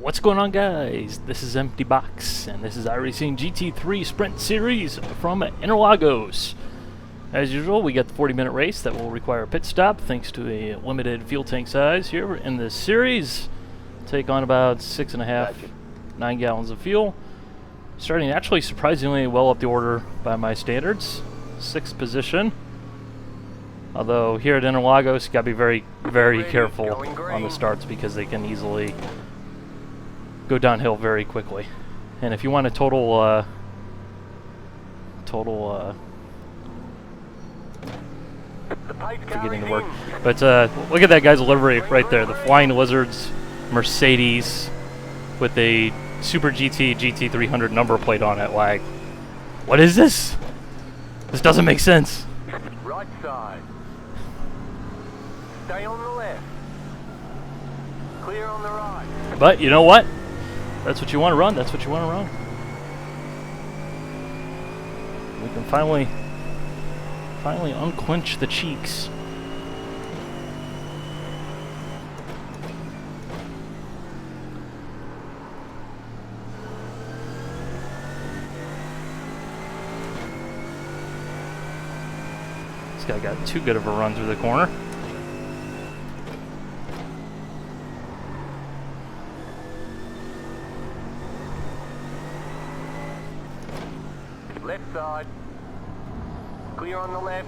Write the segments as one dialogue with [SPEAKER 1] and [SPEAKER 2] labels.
[SPEAKER 1] What's going on, guys? This is Empty Box, and this is iRacing GT3 Sprint Series from Interlagos. As usual, we got the 40-minute race that will require a pit stop thanks to a limited fuel tank size here in this series. Take on about 9 gallons of fuel. Starting actually surprisingly well up the order by my standards. 6th position. Although here at Interlagos, you gotta be very careful on the starts because they can easily go downhill very quickly. And if you want a total forgetting the word, but look at that guy's livery right there, the Flying Lizards Mercedes with a Super GT 300 number plate on it. Like, what is this? This doesn't make sense.
[SPEAKER 2] Right side. Stay on the left. Clear on the right.
[SPEAKER 1] But you know what? That's what you want to run. That's what you want to run. We can finally unclench the cheeks. This guy got too good of a run through the corner.
[SPEAKER 2] Left side. Clear on the left.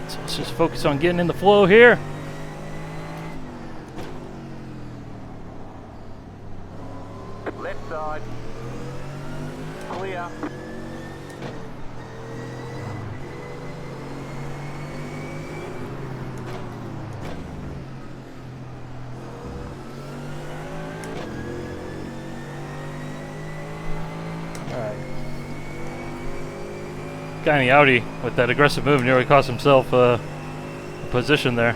[SPEAKER 1] So let's just focus on getting in the flow here.
[SPEAKER 2] Left side. Clear.
[SPEAKER 1] Guy in the Audi with that aggressive move nearly cost himself a position there.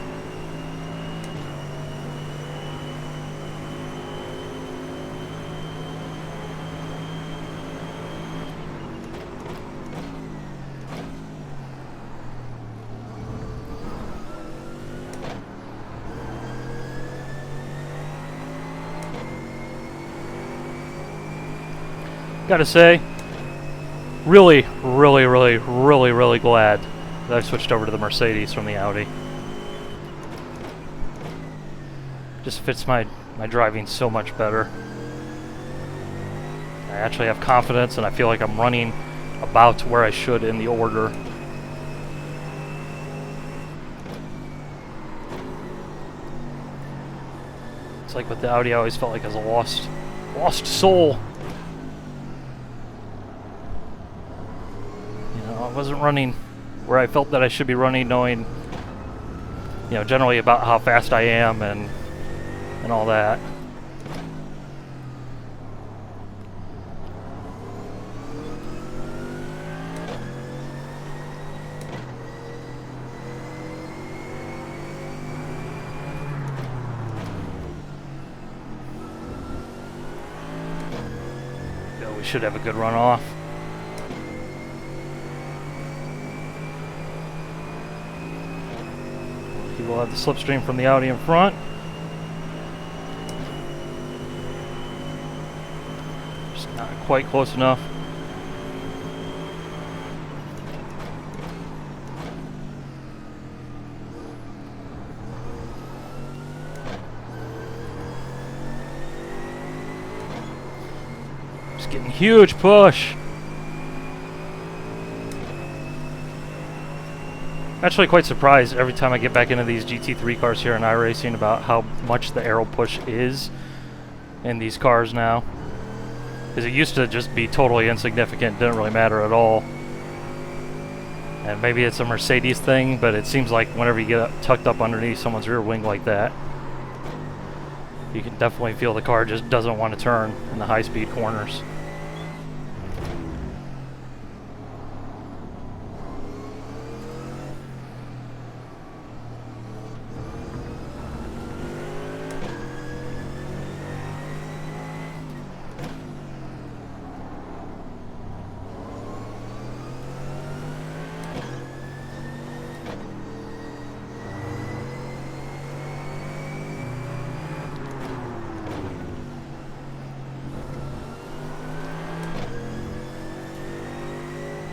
[SPEAKER 1] Gotta say, really glad that I switched over to the Mercedes from the Audi. Just fits my driving so much better. I actually have confidence and I feel like I'm running about where I should in the order. It's like with the Audi, I always felt like I was a lost soul. I wasn't running where I felt that I should be running, knowing, generally about how fast I am and all that. We should have a good run off. We'll have the slipstream from the Audi in front. Just not quite close enough. Just getting huge push. Actually quite surprised every time I get back into these GT3 cars here in iRacing about how much the aero push is in these cars now. Because it used to just be totally insignificant, didn't really matter at all. And maybe it's a Mercedes thing, but it seems like whenever you get tucked up underneath someone's rear wing like that, you can definitely feel the car just doesn't want to turn in the high-speed corners.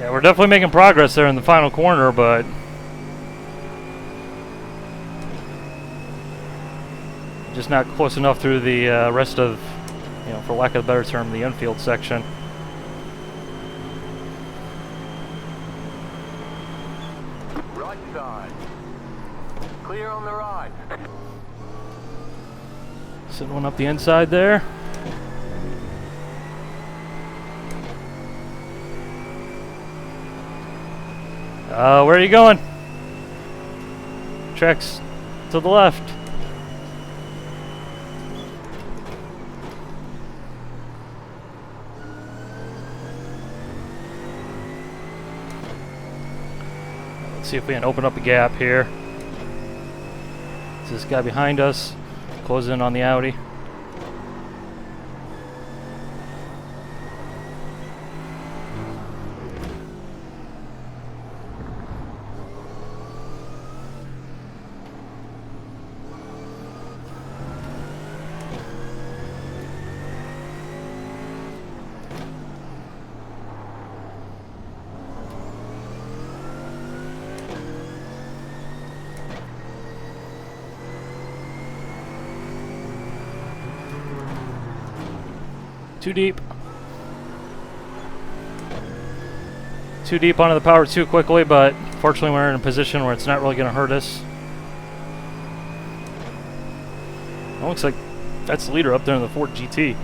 [SPEAKER 1] Yeah, we're definitely making progress there in the final corner, but just not close enough through the rest of, you know, for lack of a better term, the infield section.
[SPEAKER 2] Right side. Clear on the right.
[SPEAKER 1] Send one up the inside there. Where are you going? Track's to the left. Let's see if we can open up a gap here. Is this guy behind us? Close in on the Audi. Too deep. Too deep onto the power too quickly, but fortunately we're in a position where it's not really going to hurt us. It looks like that's the leader up there in the Ford GT.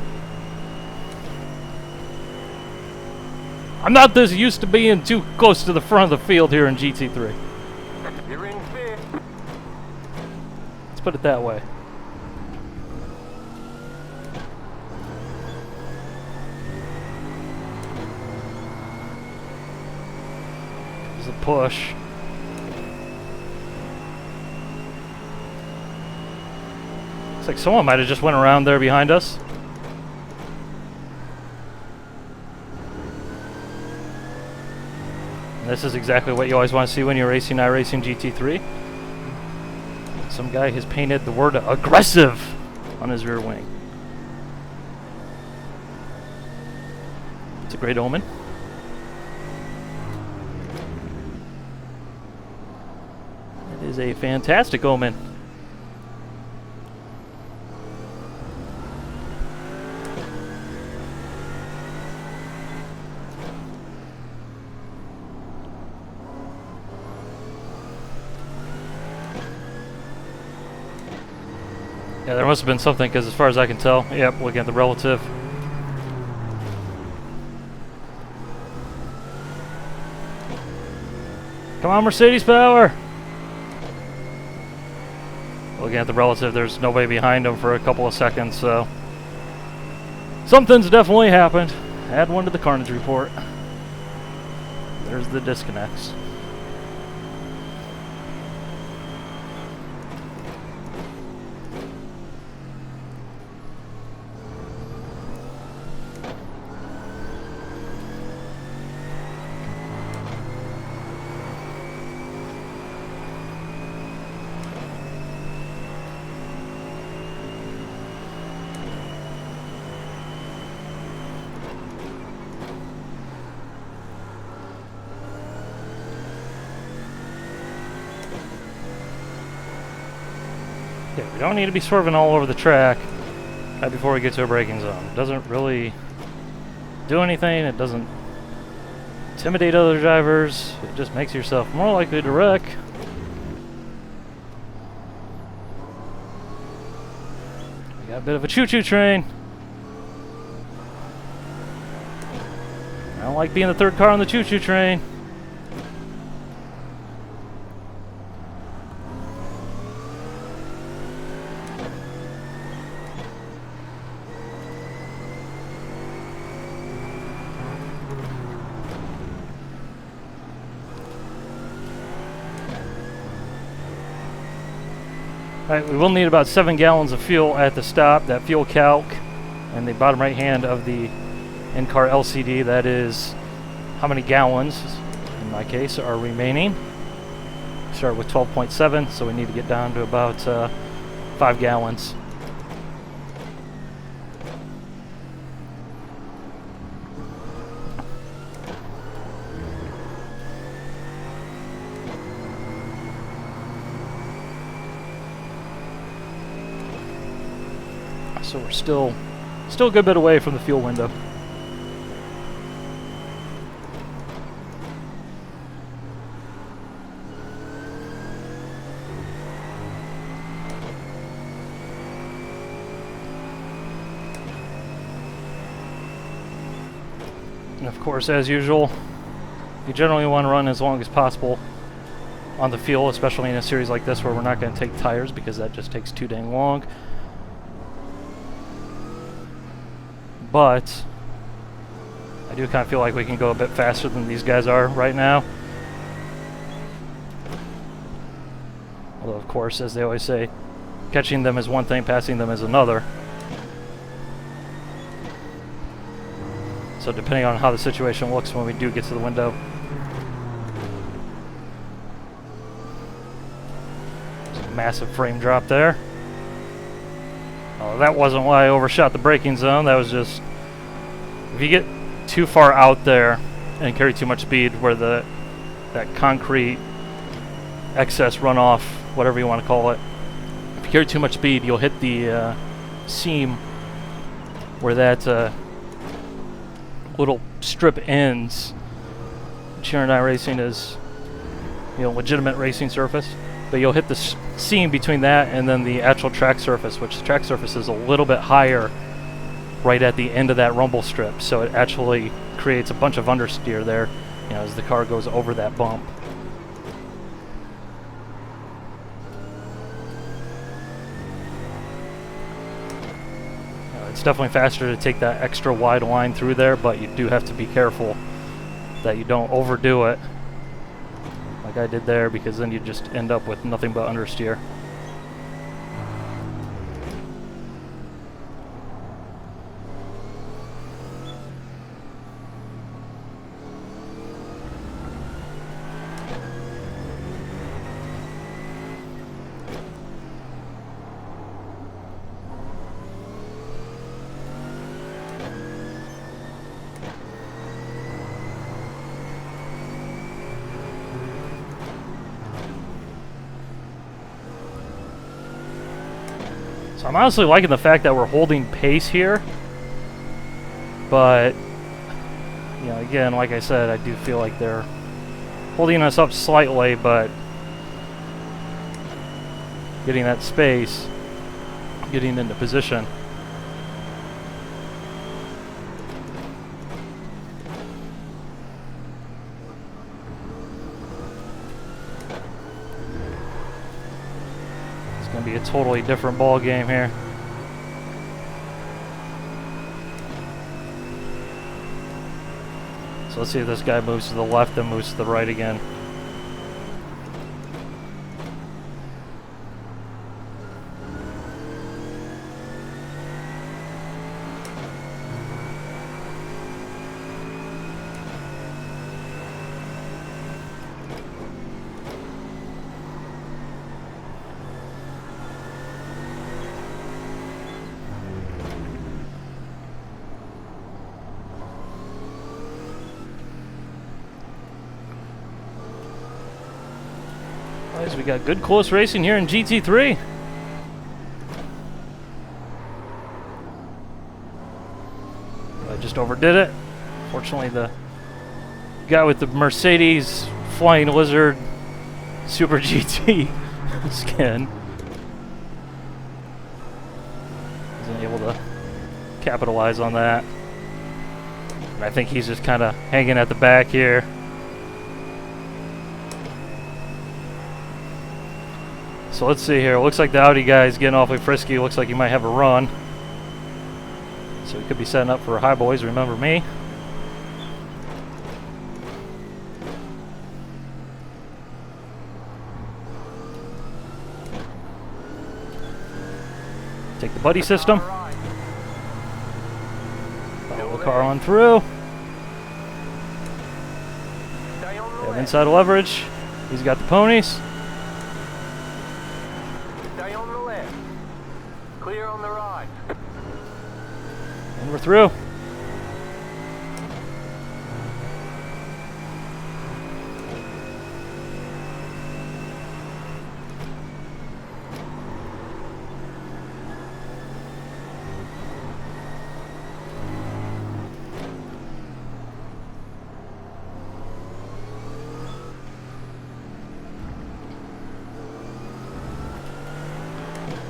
[SPEAKER 1] I'm not this used to being too close to the front of the field here in GT3.
[SPEAKER 2] You're in fifth.
[SPEAKER 1] Let's put it that way. There's a push. Looks like someone might have just went around there behind us. This is exactly what you always want to see when you're racing iRacing GT3. Some guy has painted the word aggressive on his rear wing. It's a great omen. It is a fantastic omen. Yeah, there must have been something, because as far as I can tell, yep, looking at the relative. Come on, Mercedes power! Looking at the relative, there's nobody behind him for a couple of seconds, so something's definitely happened. Add one to the Carnage report. There's the disconnects. Yeah, we don't need to be swerving all over the track right before we get to a braking zone. It doesn't really do anything. It doesn't intimidate other drivers. It just makes yourself more likely to wreck. We got a bit of a choo-choo train. I don't like being the third car on the choo-choo train. Alright, we will need about 7 gallons of fuel at the stop. That fuel calc in the bottom right hand of the in-car LCD, that is how many gallons, in my case, are remaining. Start with 12.7, so we need to get down to about 5 gallons. So we're still a good bit away from the fuel window. And of course, as usual, you generally want to run as long as possible on the fuel, especially in a series like this where we're not going to take tires because that just takes too dang long. But I do kind of feel like we can go a bit faster than these guys are right now. Although, of course, as they always say, catching them is one thing, passing them is another. So depending on how the situation looks when we do get to the window. There's a massive frame drop there. Oh, that wasn't why I overshot the braking zone. That was just, if you get too far out there and carry too much speed where that concrete excess runoff, whatever you want to call it, if you carry too much speed, you'll hit the seam where that little strip ends. Which here in iRacing is, legitimate racing surface. But you'll hit the seam between that and then the actual track surface, which the track surface is a little bit higher right at the end of that rumble strip. So it actually creates a bunch of understeer there, as the car goes over that bump. It's definitely faster to take that extra wide line through there, but you do have to be careful that you don't overdo it like I did there, because then you just end up with nothing but understeer. So I'm honestly liking the fact that we're holding pace here, but again, like I said, I do feel like they're holding us up slightly, but getting that space, getting into position. Be a totally different ball game here. So let's see if this guy moves to the left and moves to the right again. We got good close racing here in GT3. I just overdid it. Fortunately, the guy with the Mercedes Flying Lizard Super GT skin isn't able to capitalize on that. And I think he's just kind of hanging at the back here. So let's see here. Looks like the Audi guy is getting awfully frisky. Looks like he might have a run. So he could be setting up for Hi Boys, remember me. Take the buddy system. Follow the car on through. They have inside leverage. He's got the ponies.
[SPEAKER 2] Clear on the right.
[SPEAKER 1] And we're through.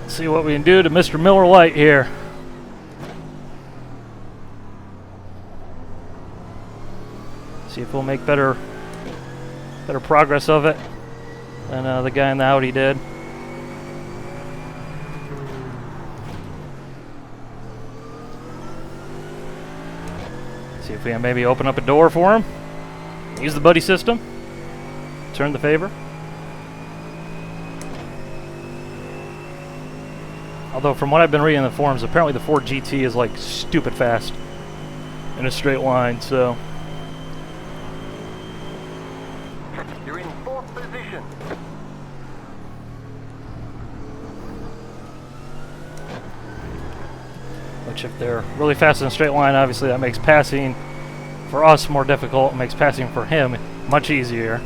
[SPEAKER 1] Let's see what we can do to Mr. Miller Lite here. See if we'll make better progress of it than the guy in the Audi did. See if we can maybe open up a door for him. Use the buddy system. Turn the favor. Although from what I've been reading in the forums, apparently the Ford GT is like stupid fast in a straight line, so.
[SPEAKER 2] You're in 4th position.
[SPEAKER 1] Which if they're really fast in a straight line, obviously that makes passing for us more difficult. It makes passing for him much easier.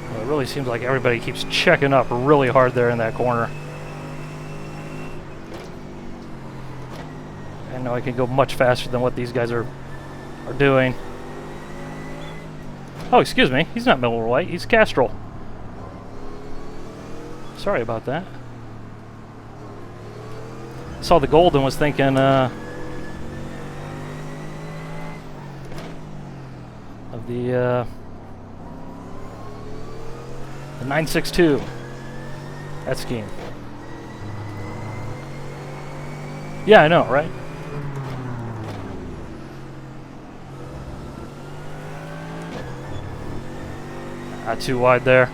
[SPEAKER 1] Well, it really seems like everybody keeps checking up really hard there in that corner. I know I can go much faster than what these guys are doing. Oh, excuse me. He's not Miller Lite. He's Castrol. Sorry about that. Saw the gold and was thinking of the 962. That scheme. Yeah, I know, right? Not too wide there.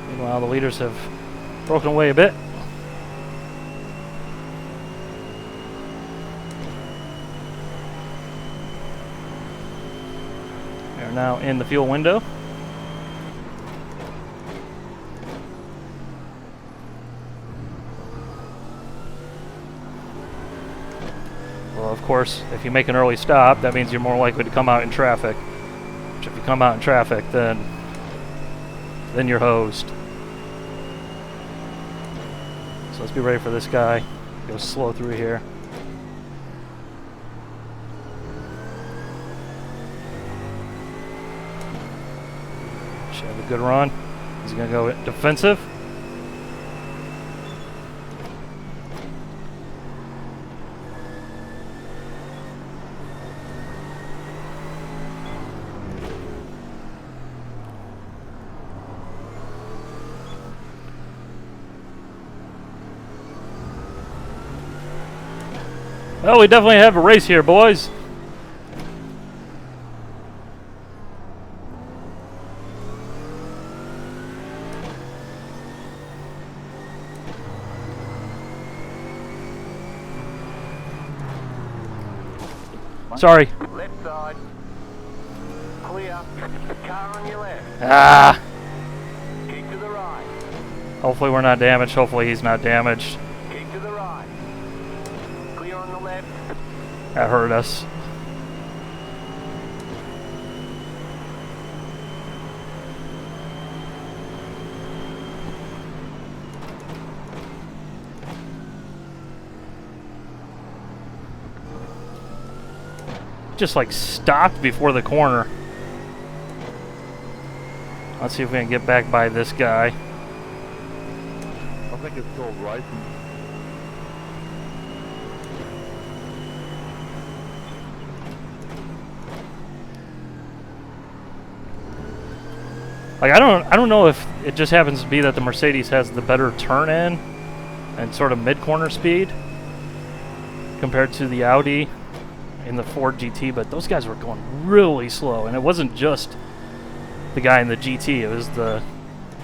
[SPEAKER 1] Meanwhile, the leaders have broken away a bit. They're now in the fuel window. Well, of course, if you make an early stop, that means you're more likely to come out in traffic. Which if you come out in traffic, then you're hosed. So let's be ready for this guy. Go slow through here. Should have a good run. He's going to go defensive. Well, we definitely have a race here, boys. Sorry.
[SPEAKER 2] Left side. Clear. Car on your left.
[SPEAKER 1] Ah.
[SPEAKER 2] Keep to the right.
[SPEAKER 1] Hopefully we're not damaged. Hopefully he's not damaged.
[SPEAKER 2] Keep to the right. Clear on the left.
[SPEAKER 1] That hurt us. Just like stopped before the corner. Let's see if we can get back by this guy.
[SPEAKER 3] I think it's called right.
[SPEAKER 1] Like I don't know if it just happens to be that the Mercedes has the better turn in and sort of mid corner speed compared to the Audi in the Ford GT, but those guys were going really slow, and it wasn't just the guy in the GT, it was the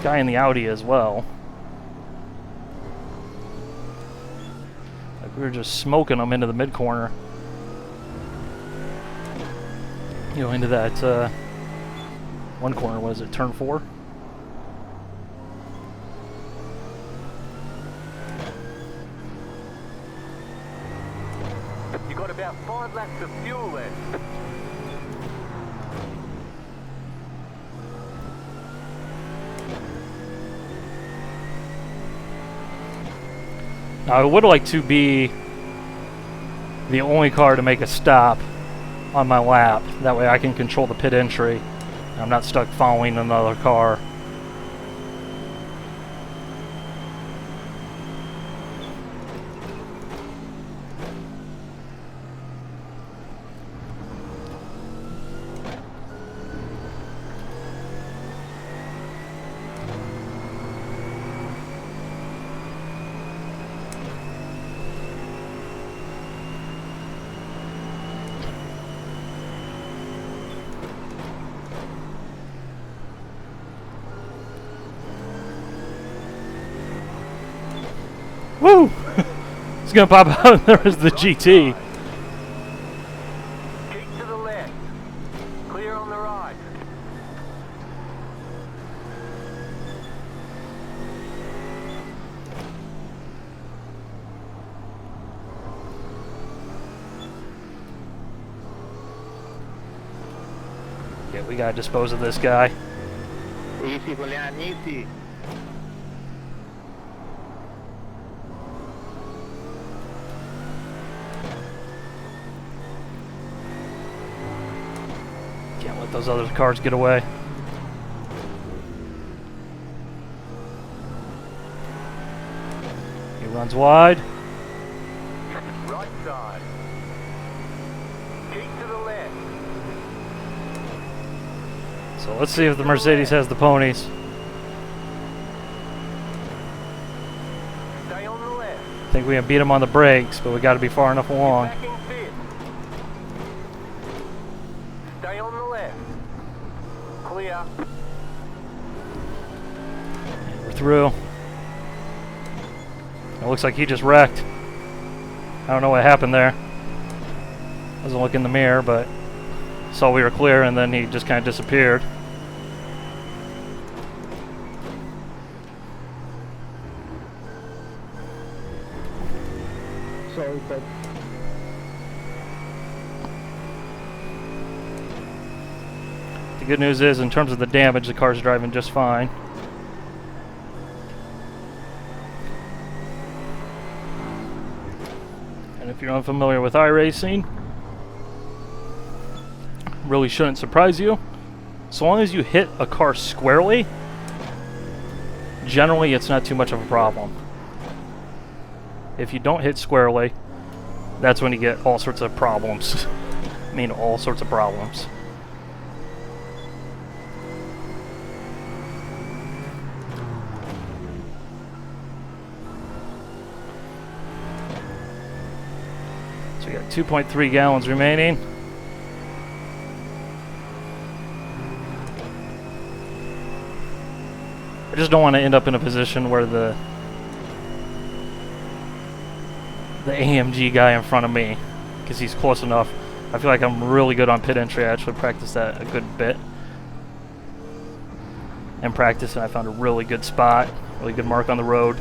[SPEAKER 1] guy in the Audi as well. Like we were just smoking them into the mid corner, you know, into that one corner. Was it turn 4?
[SPEAKER 2] You got about 5 laps of fuel left.
[SPEAKER 1] Now, I would like to be the only car to make a stop on my lap. That way I can control the pit entry. I'm not stuck following another car. Woo! It's gonna pop out and there is the GT.
[SPEAKER 2] Keep to the left. Clear on the right.
[SPEAKER 1] Yeah, we gotta dispose of this guy.
[SPEAKER 3] Easy, Julian, easy.
[SPEAKER 1] Can't let those other cars get away. He runs wide.
[SPEAKER 2] Right side. Keep to the left.
[SPEAKER 1] So let's see if the Mercedes has the ponies.
[SPEAKER 2] Stay on the left.
[SPEAKER 1] I think we can beat him on the brakes, but we got to be far enough along.
[SPEAKER 2] Back in fifth. Stay on the left. Clear.
[SPEAKER 1] We're through. It looks like he just wrecked. I don't know what happened there. Doesn't look in the mirror, but saw we were clear, and then he just kind of disappeared.
[SPEAKER 3] Sorry, but
[SPEAKER 1] The good news is, in terms of the damage, the car's driving just fine. And if you're unfamiliar with iRacing, really shouldn't surprise you. So long as you hit a car squarely, generally it's not too much of a problem. If you don't hit squarely, that's when you get all sorts of problems. I mean, all sorts of problems. So we got 2.3 gallons remaining. I just don't want to end up in a position where the AMG guy in front of me, because he's close enough. I feel like I'm really good on pit entry. I actually practiced that a good bit. In practice, and I found a really good spot, really good mark on the road.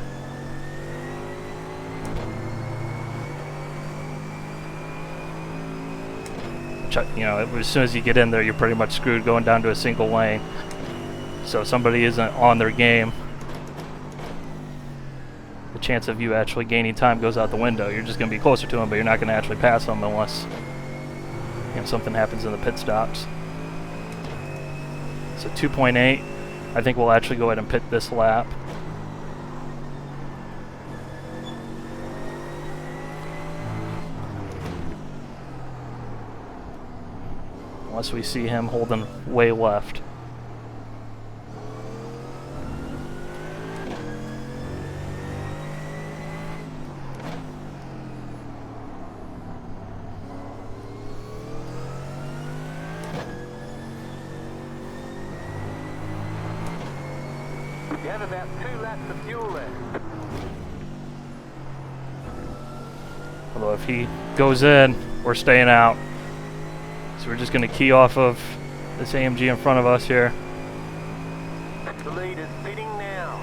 [SPEAKER 1] You know, as soon as you get in there, you're pretty much screwed going down to a single lane. So if somebody isn't on their game, the chance of you actually gaining time goes out the window. You're just going to be closer to them, but you're not going to actually pass them unless something happens in the pit stops. So 2.8, I think we'll actually go ahead and pit this lap. Unless we see him holding way left.
[SPEAKER 2] You have about 2 laps of fuel left.
[SPEAKER 1] Although if he goes in, we're staying out. So we're just going to key off of this AMG in front of us here.
[SPEAKER 2] The lead is pitting now.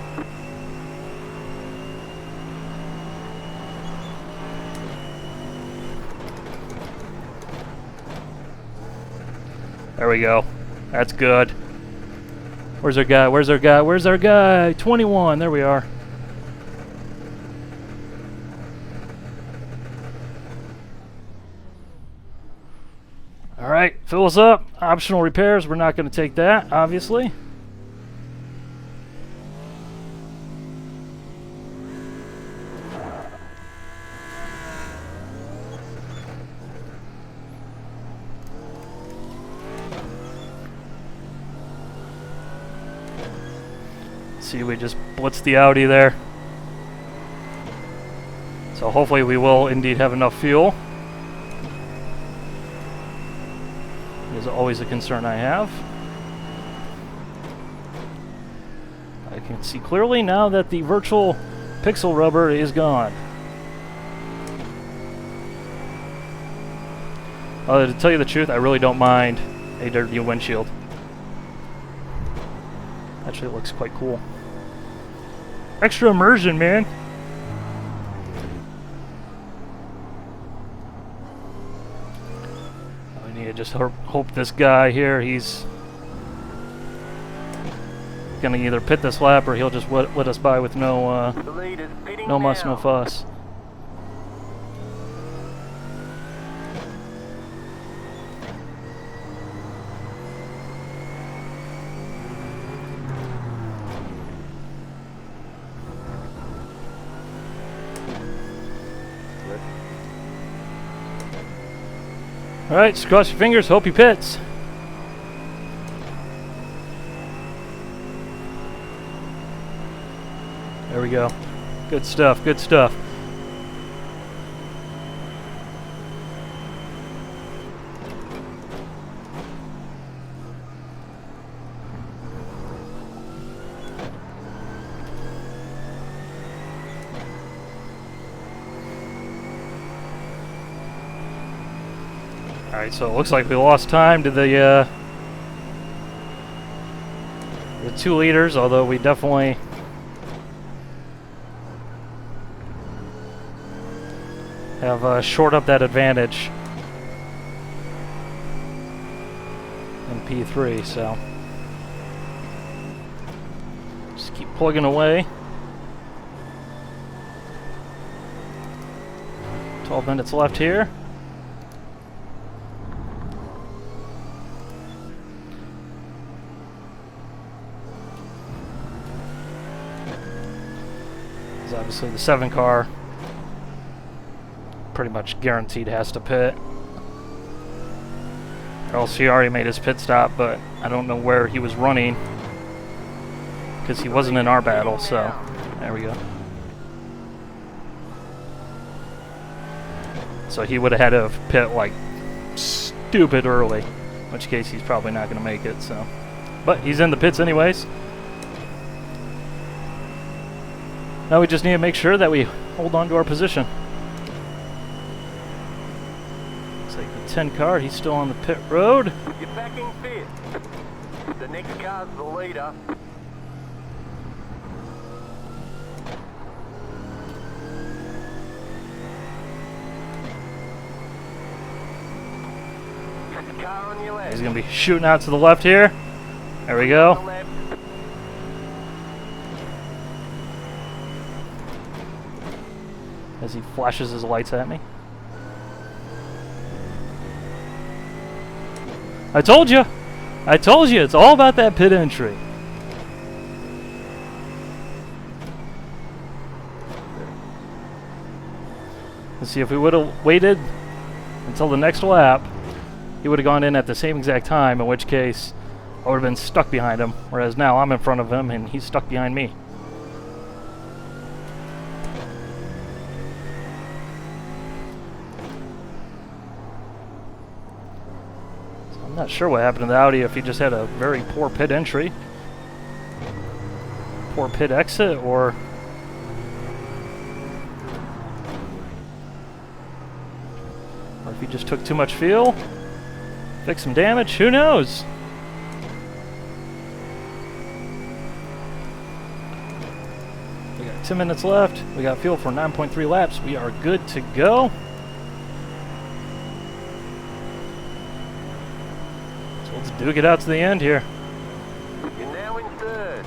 [SPEAKER 1] There we go. That's good. Where's our guy? Where's our guy? Where's our guy? 21. There we are. Alright, fill us up. Optional repairs, we're not going to take that, obviously. See, we just blitzed the Audi there. So hopefully we will indeed have enough fuel. Is always a concern I have. I can see clearly now that the virtual pixel rubber is gone. To tell you the truth, I really don't mind a dirty windshield. Actually, it looks quite cool. Extra immersion, man. We need to just hope this guy here, he's gonna either pit this lap or he'll just let us by with no muss, no fuss. Alright, just cross your fingers, hope he pits. There we go. Good stuff, good stuff. Alright, so it looks like we lost time to the 2 liters, although we definitely have shored up that advantage in P3, so just keep plugging away. 12 minutes left here. Obviously the 7 car pretty much guaranteed has to pit. Or else he already made his pit stop, but I don't know where he was running because he wasn't in our battle, so there we go. So he would have had to pit like stupid early, in which case he's probably not going to make it, so. But he's in the pits anyways. Now we just need to make sure that we hold on to our position. Looks like the 10 car, he's still on the pit road.
[SPEAKER 2] You're back in fifth. The next car's the leader. Car on your left.
[SPEAKER 1] He's going to be shooting out to the left here. There we go. As he flashes his lights at me. I told you! I told you, it's all about that pit entry. Let's see, if we would have waited until the next lap, he would have gone in at the same exact time, in which case I would have been stuck behind him, whereas now I'm in front of him and he's stuck behind me. I'm not sure what happened to the Audi, if he just had a very poor pit entry, poor pit exit, or if he just took too much fuel, fixed some damage, who knows? We got 10 minutes left, we got fuel for 9.3 laps, we are good to go. Let's duke it out to the end here.
[SPEAKER 2] You're now in third.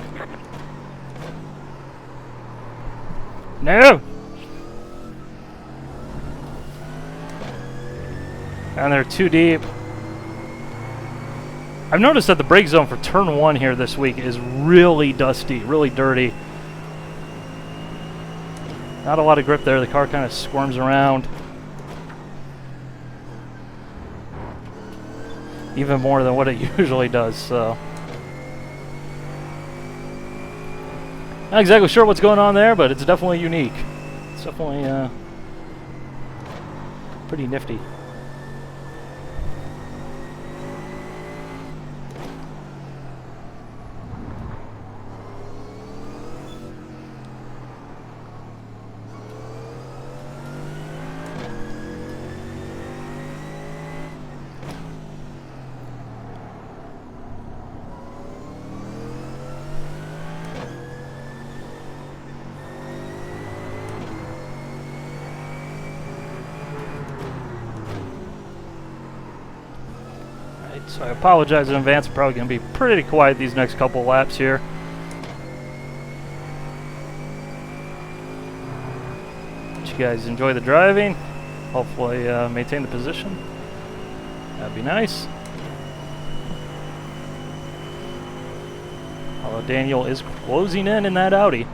[SPEAKER 1] No! And they're too deep. I've noticed that the brake zone for turn 1 here this week is really dusty, really dirty. Not a lot of grip there. The car kind of squirms around. Even more than what it usually does, so. Not exactly sure what's going on there, but it's definitely unique. It's definitely pretty nifty. So I apologize in advance. I'm probably going to be pretty quiet these next couple laps here. Let you guys enjoy the driving. Hopefully maintain the position. That'd be nice. Although Daniel is closing in that Audi.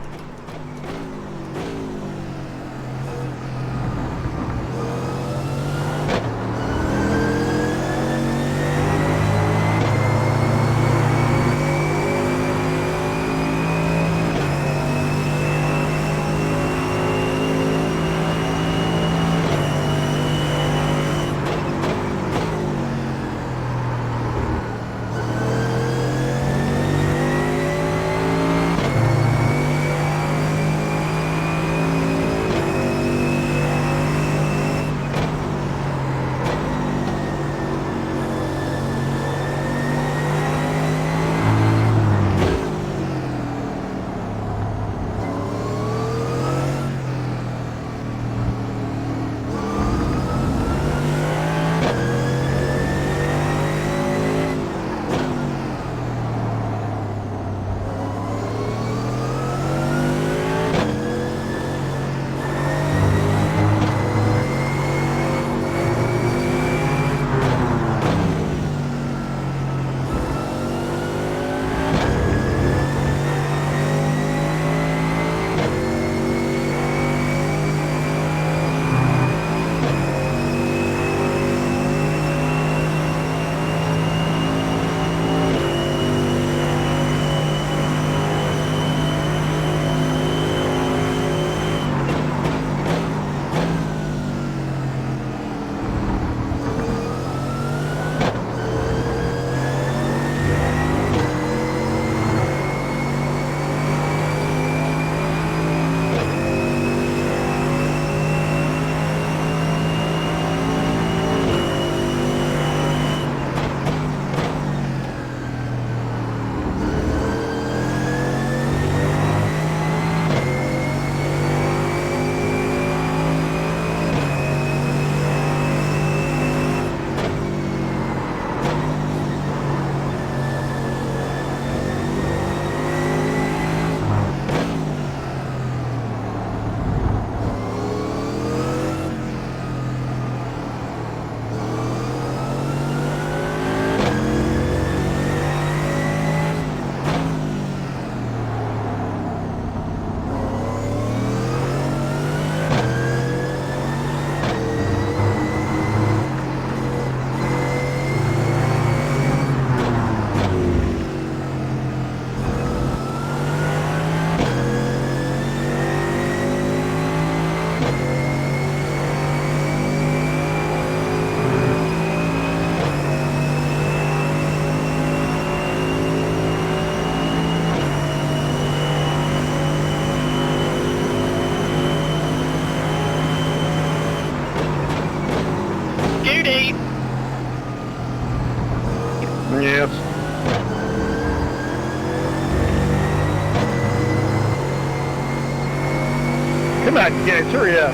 [SPEAKER 3] Yes. Come on, guys, hurry up.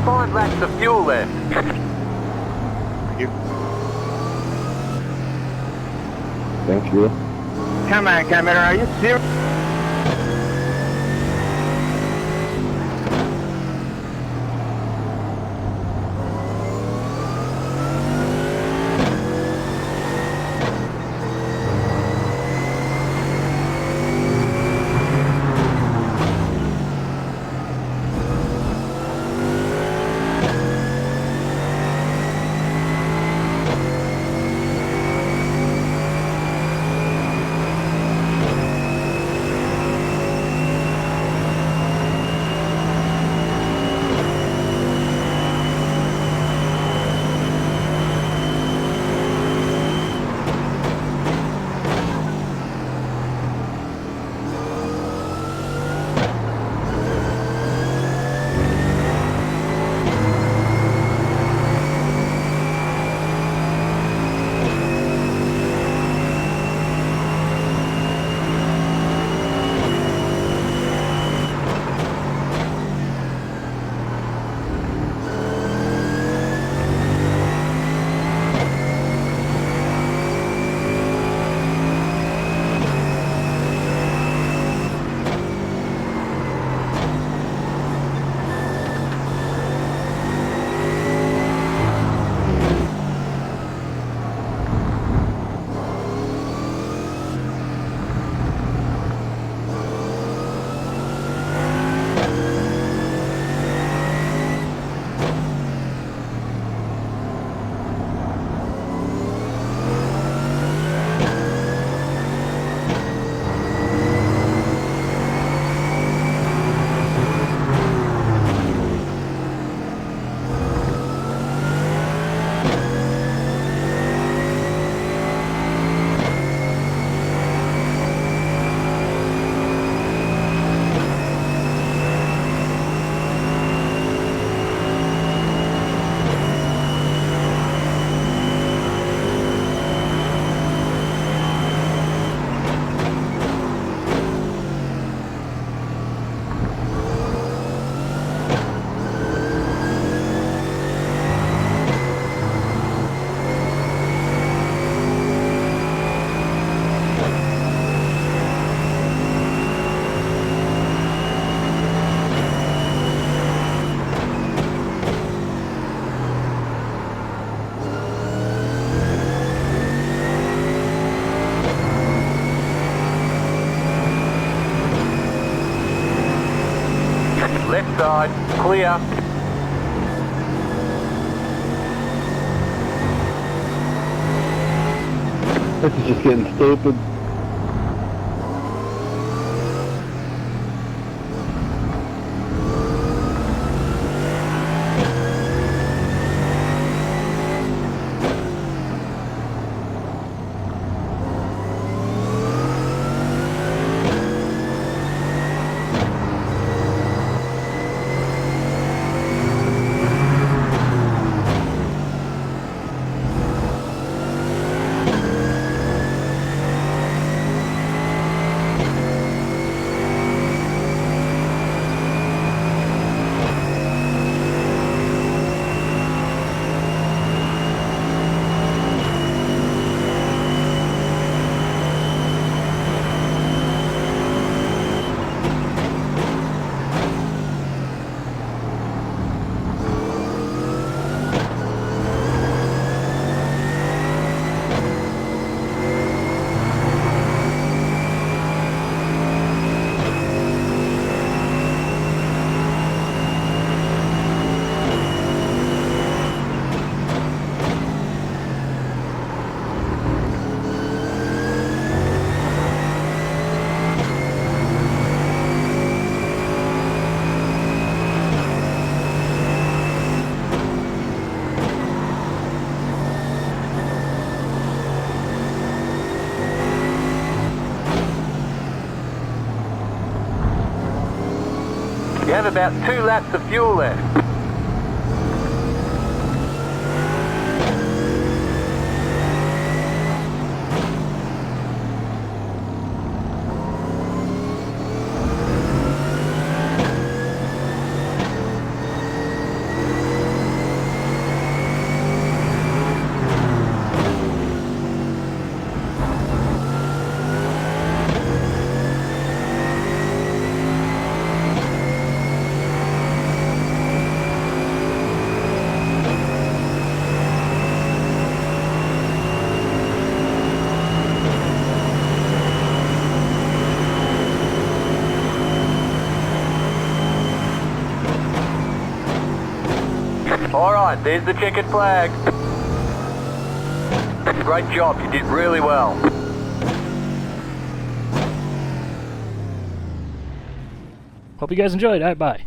[SPEAKER 2] 5 laps of fuel left.
[SPEAKER 3] Thank you.
[SPEAKER 4] Thank you.
[SPEAKER 3] Come on, camera, are you serious?
[SPEAKER 2] Left side, clear.
[SPEAKER 4] This is just getting stupid.
[SPEAKER 2] You have about 2 laps of fuel left. Alright, there's the checkered flag. Great job, you did really well.
[SPEAKER 1] Hope you guys enjoyed. All right, bye.